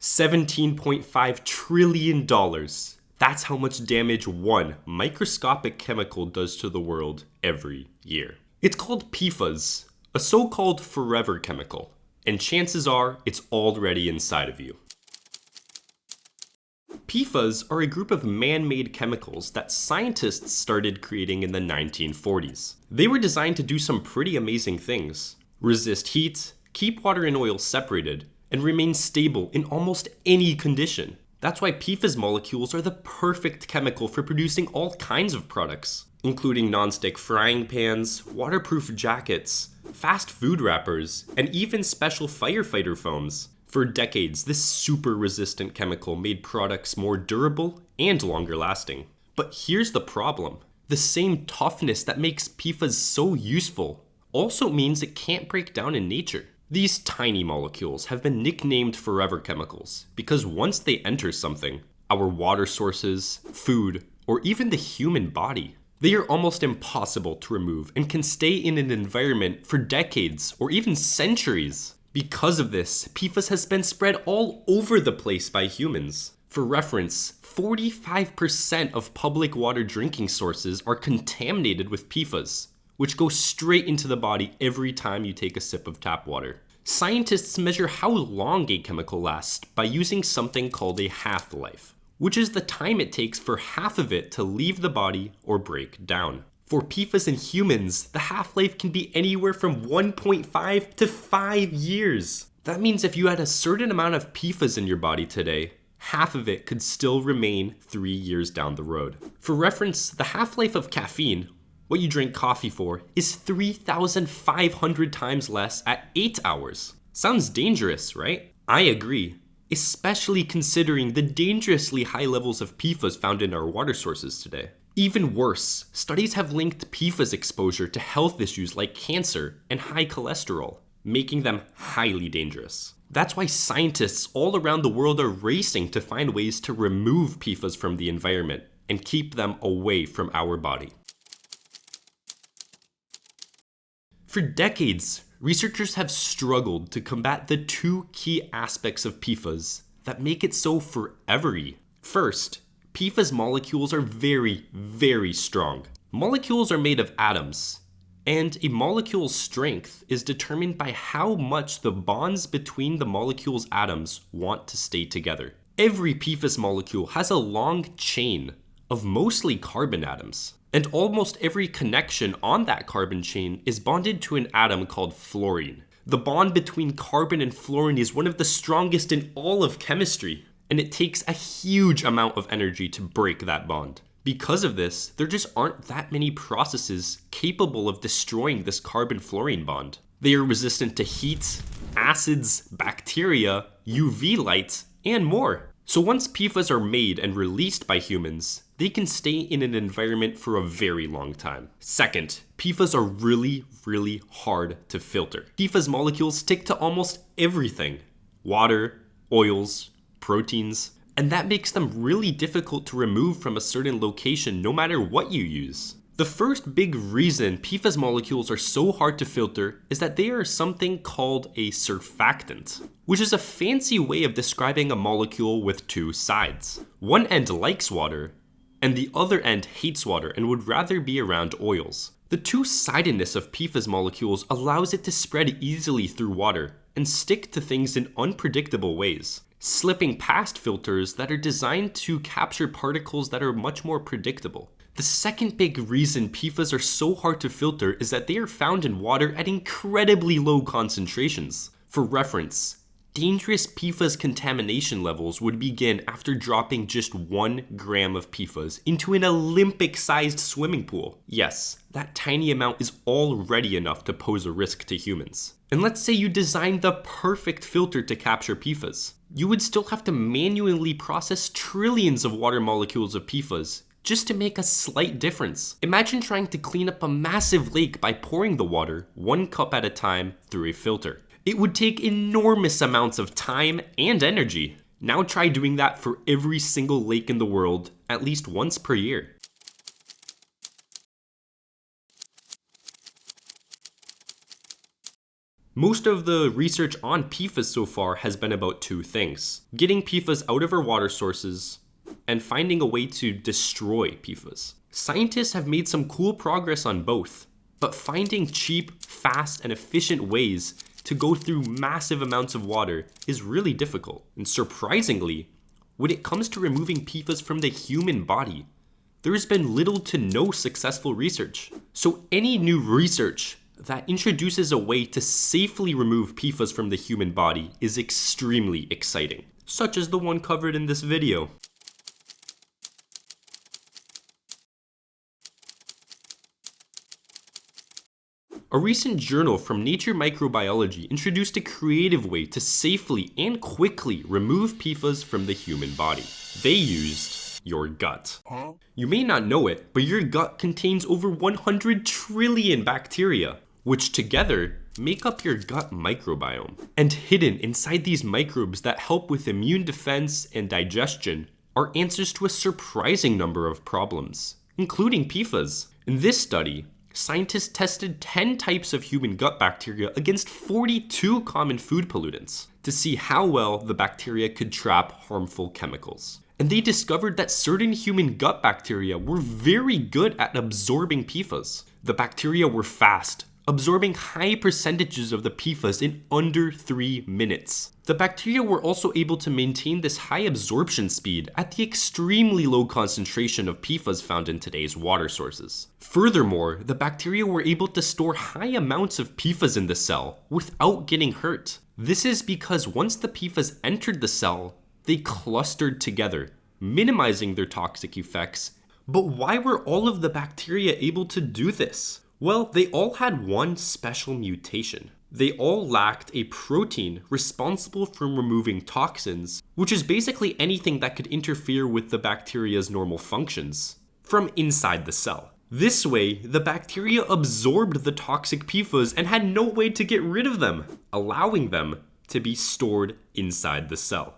$17.5 trillion. That's how much damage one microscopic chemical does to the world every year. It's called PFAS, a so-called forever chemical, and chances are it's already inside of you. PFAS are a group of man-made chemicals that scientists started creating in the 1940s. They were designed to do some pretty amazing things: resist heat, keep water and oil separated, and remain stable in almost any condition. That's why PFAS molecules are the perfect chemical for producing all kinds of products, including non-stick frying pans, waterproof jackets, fast food wrappers, and even special firefighter foams. For decades, this super resistant chemical made products more durable and longer lasting. But here's the problem. The same toughness that makes PFAS so useful also means it can't break down in nature. These tiny molecules have been nicknamed forever chemicals because once they enter something, our water sources, food, or even the human body, they are almost impossible to remove and can stay in an environment for decades or even centuries. Because of this, PFAS has been spread all over the place by humans. For reference, 45% of public water drinking sources are contaminated with PFAS, which go straight into the body every time you take a sip of tap water. Scientists measure how long a chemical lasts by using something called a half-life, which is the time it takes for half of it to leave the body or break down. For PFAS in humans, the half-life can be anywhere from 1.5 to 5 years. That means if you had a certain amount of PFAS in your body today, half of it could still remain 3 years down the road. For reference, the half-life of caffeine, what you drink coffee for, is 3,500 times less at 8 hours. Sounds dangerous, right? I agree, especially considering the dangerously high levels of PFAS found in our water sources today. Even worse, studies have linked PFAS exposure to health issues like cancer and high cholesterol, making them highly dangerous. That's why scientists all around the world are racing to find ways to remove PFAS from the environment and keep them away from our body. For decades, researchers have struggled to combat the two key aspects of PFAS that make it so forever-y. First, PFAS molecules are very, very strong. Molecules are made of atoms, and a molecule's strength is determined by how much the bonds between the molecule's atoms want to stay together. Every PFAS molecule has a long chain of mostly carbon atoms, and almost every connection on that carbon chain is bonded to an atom called fluorine. The bond between carbon and fluorine is one of the strongest in all of chemistry, and it takes a huge amount of energy to break that bond. Because of this, there just aren't that many processes capable of destroying this carbon-fluorine bond. They are resistant to heat, acids, bacteria, UV light, and more. So once PFAS are made and released by humans, they can stay in an environment for a very long time. Second, PFAS are really, really hard to filter. PFAS molecules stick to almost everything: water, oils, proteins, and that makes them really difficult to remove from a certain location no matter what you use. The first big reason PFAS molecules are so hard to filter is that they are something called a surfactant, which is a fancy way of describing a molecule with two sides. One end likes water, and the other end hates water and would rather be around oils. The two-sidedness of PFAS molecules allows it to spread easily through water and stick to things in unpredictable ways, slipping past filters that are designed to capture particles that are much more predictable. The second big reason PFAS are so hard to filter is that they are found in water at incredibly low concentrations. For reference, dangerous PFAS contamination levels would begin after dropping just 1 gram of PFAS into an Olympic-sized swimming pool. Yes, that tiny amount is already enough to pose a risk to humans. And let's say you designed the perfect filter to capture PFAS. You would still have to manually process trillions of water molecules of PFAS just to make a slight difference. Imagine trying to clean up a massive lake by pouring the water 1 cup at a time through a filter. It would take enormous amounts of time and energy. Now try doing that for every single lake in the world at least once per year. Most of the research on PFAS so far has been about two things: getting PFAS out of our water sources and finding a way to destroy PFAS. Scientists have made some cool progress on both, but finding cheap, fast, and efficient ways to go through massive amounts of water is really difficult. And surprisingly, when it comes to removing PFAS from the human body, there has been little to no successful research. So any new research that introduces a way to safely remove PFAS from the human body is extremely exciting, such as the one covered in this video. A recent journal from Nature Microbiology introduced a creative way to safely and quickly remove PFAS from the human body. They used your gut. You may not know it, but your gut contains over 100 trillion bacteria, which together make up your gut microbiome. And hidden inside these microbes that help with immune defense and digestion are answers to a surprising number of problems, including PFAS. In this study, scientists tested 10 types of human gut bacteria against 42 common food pollutants to see how well the bacteria could trap harmful chemicals. And they discovered that certain human gut bacteria were very good at absorbing PFAS. The bacteria were fast, absorbing high percentages of the PFAS in under 3 minutes. The bacteria were also able to maintain this high absorption speed at the extremely low concentration of PFAS found in today's water sources. Furthermore, the bacteria were able to store high amounts of PFAS in the cell without getting hurt. This is because once the PFAS entered the cell, they clustered together, minimizing their toxic effects. But why were all of the bacteria able to do this? Well, they all had one special mutation. They all lacked a protein responsible for removing toxins, which is basically anything that could interfere with the bacteria's normal functions, from inside the cell. This way, the bacteria absorbed the toxic PFAS and had no way to get rid of them, allowing them to be stored inside the cell.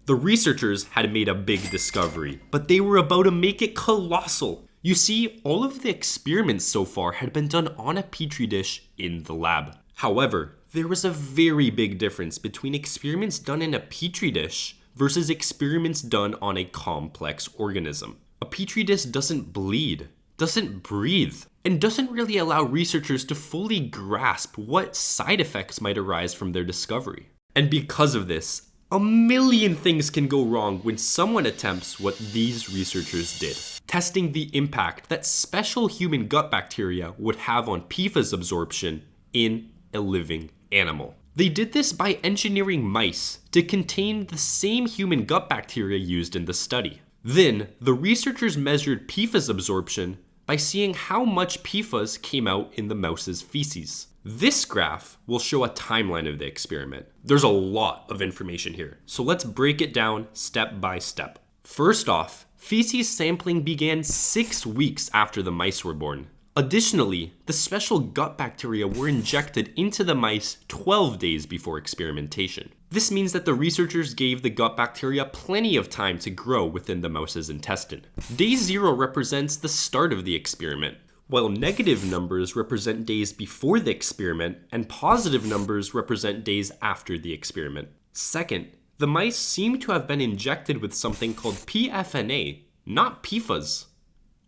The researchers had made a big discovery, but they were about to make it colossal. You see, all of the experiments so far had been done on a petri dish in the lab. However, there was a very big difference between experiments done in a petri dish versus experiments done on a complex organism. A petri dish doesn't bleed, doesn't breathe, and doesn't really allow researchers to fully grasp what side effects might arise from their discovery. And because of this, a million things can go wrong when someone attempts what these researchers did, testing the impact that special human gut bacteria would have on PFAS absorption in a living animal. They did this by engineering mice to contain the same human gut bacteria used in the study. Then, the researchers measured PFAS absorption by seeing how much PFAS came out in the mouse's feces. This graph will show a timeline of the experiment. There's a lot of information here, so let's break it down step by step. First off, feces sampling began 6 weeks after the mice were born. Additionally, the special gut bacteria were injected into the mice 12 days before experimentation. This means that the researchers gave the gut bacteria plenty of time to grow within the mouse's intestine. Day 0 represents the start of the experiment, while negative numbers represent days before the experiment and positive numbers represent days after the experiment. Second, the mice seem to have been injected with something called PFNA, not PFAS.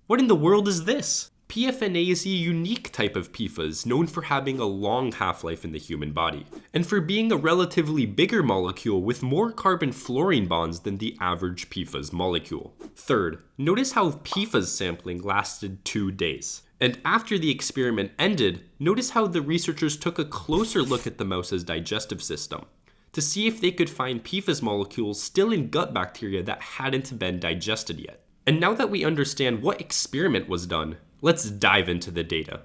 What in the world is this? PFNA is a unique type of PFAS known for having a long half-life in the human body, and for being a relatively bigger molecule with more carbon-fluorine bonds than the average PFAS molecule. Third, notice how PFAS sampling lasted 2 days. And after the experiment ended, notice how the researchers took a closer look at the mouse's digestive system to see if they could find PFAS molecules still in gut bacteria that hadn't been digested yet. And now that we understand what experiment was done, let's dive into the data.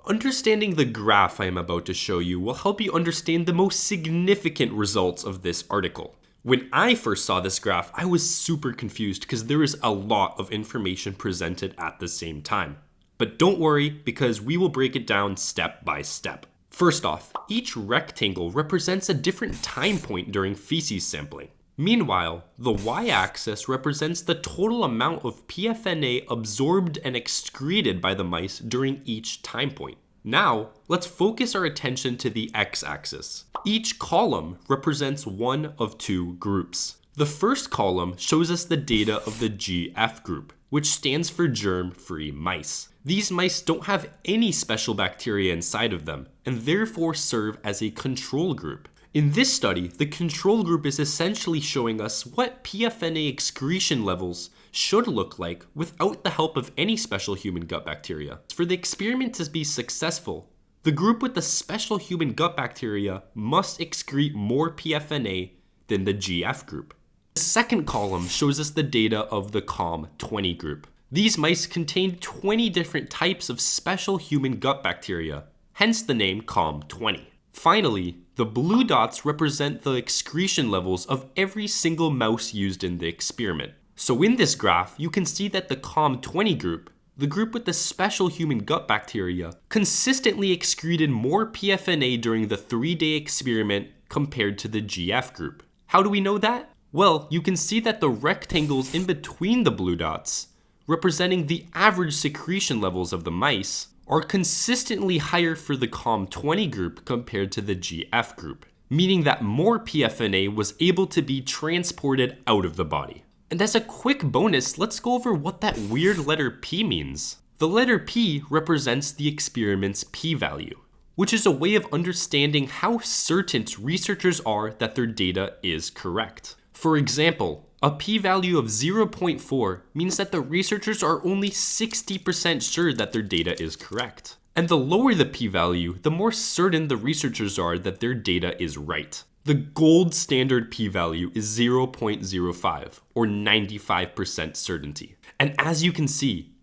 Understanding the graph I am about to show you will help you understand the most significant results of this article. When I first saw this graph, I was super confused because there is a lot of information presented at the same time. But don't worry, because we will break it down step by step. First off, each rectangle represents a different time point during feces sampling. Meanwhile, the y-axis represents the total amount of PFNA absorbed and excreted by the mice during each time point. Now, let's focus our attention to the x-axis. Each column represents one of two groups. The first column shows us the data of the GF group, which stands for germ-free mice. These mice don't have any special bacteria inside of them, and therefore serve as a control group. In this study, the control group is essentially showing us what PFNA excretion levels should look like without the help of any special human gut bacteria. For the experiment to be successful, the group with the special human gut bacteria must excrete more PFNA than the GF group. The second column shows us the data of the COM20 group. These mice contained 20 different types of special human gut bacteria, hence the name COM20. Finally, the blue dots represent the excretion levels of every single mouse used in the experiment. So in this graph, you can see that the COM20 group, the group with the special human gut bacteria, consistently excreted more PFNA during the 3-day experiment compared to the GF group. How do we know that? Well, you can see that the rectangles in between the blue dots, representing the average secretion levels of the mice, are consistently higher for the COM20 group compared to the GF group, meaning that more PFNA was able to be transported out of the body. And as a quick bonus, let's go over what that weird letter P means. The letter P represents the experiment's p-value, which is a way of understanding how certain researchers are that their data is correct. For example, a p-value of 0.4 means that the researchers are only 60% sure that their data is correct. And the lower the p-value, the more certain the researchers are that their data is right. The gold standard p-value is 0.05, or 95% certainty. And as you can see,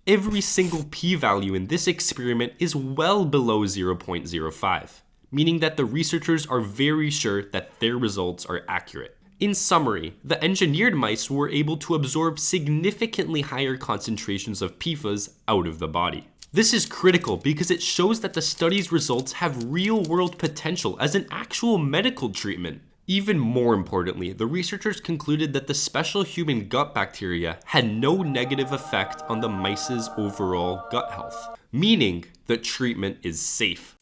every single p-value in this experiment is well below 0.05, meaning that the researchers are very sure that their results are accurate. In summary, the engineered mice were able to absorb significantly higher concentrations of PFAS out of the body. This is critical because it shows that the study's results have real-world potential as an actual medical treatment. Even more importantly, the researchers concluded that the special human gut bacteria had no negative effect on the mice's overall gut health, meaning that treatment is safe.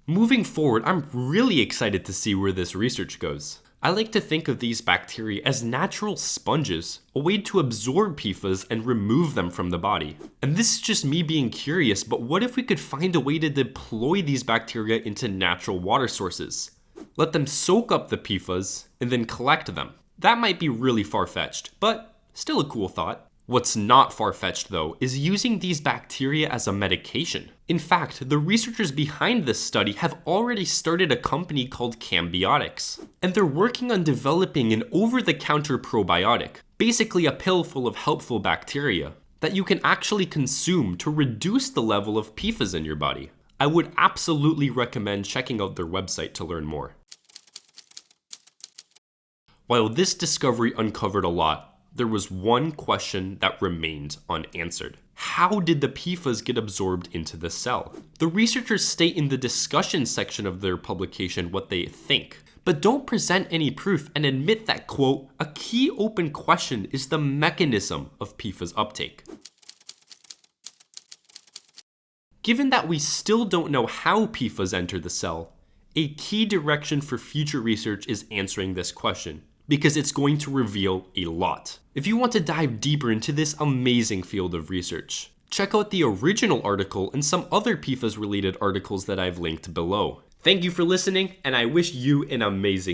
Moving forward, I'm really excited to see where this research goes. I like to think of these bacteria as natural sponges, a way to absorb PFAS and remove them from the body. And this is just me being curious, but what if we could find a way to deploy these bacteria into natural water sources? Let them soak up the PFAS and then collect them. That might be really far-fetched, but still a cool thought. What's not far-fetched though is using these bacteria as a medication. In fact, the researchers behind this study have already started a company called Cambiotics, and they're working on developing an over-the-counter probiotic, basically a pill full of helpful bacteria, that you can actually consume to reduce the level of PFAS in your body. I would absolutely recommend checking out their website to learn more. While this discovery uncovered a lot, there was one question that remained unanswered. How did the PFAS get absorbed into the cell? The researchers state in the discussion section of their publication what they think, but don't present any proof and admit that, quote, a key open question is the mechanism of PFAS uptake. Given that we still don't know how PFAS enter the cell, a key direction for future research is answering this question, because it's going to reveal a lot. If you want to dive deeper into this amazing field of research, check out the original article and some other PFAS related articles that I've linked below. Thank you for listening, and I wish you an amazing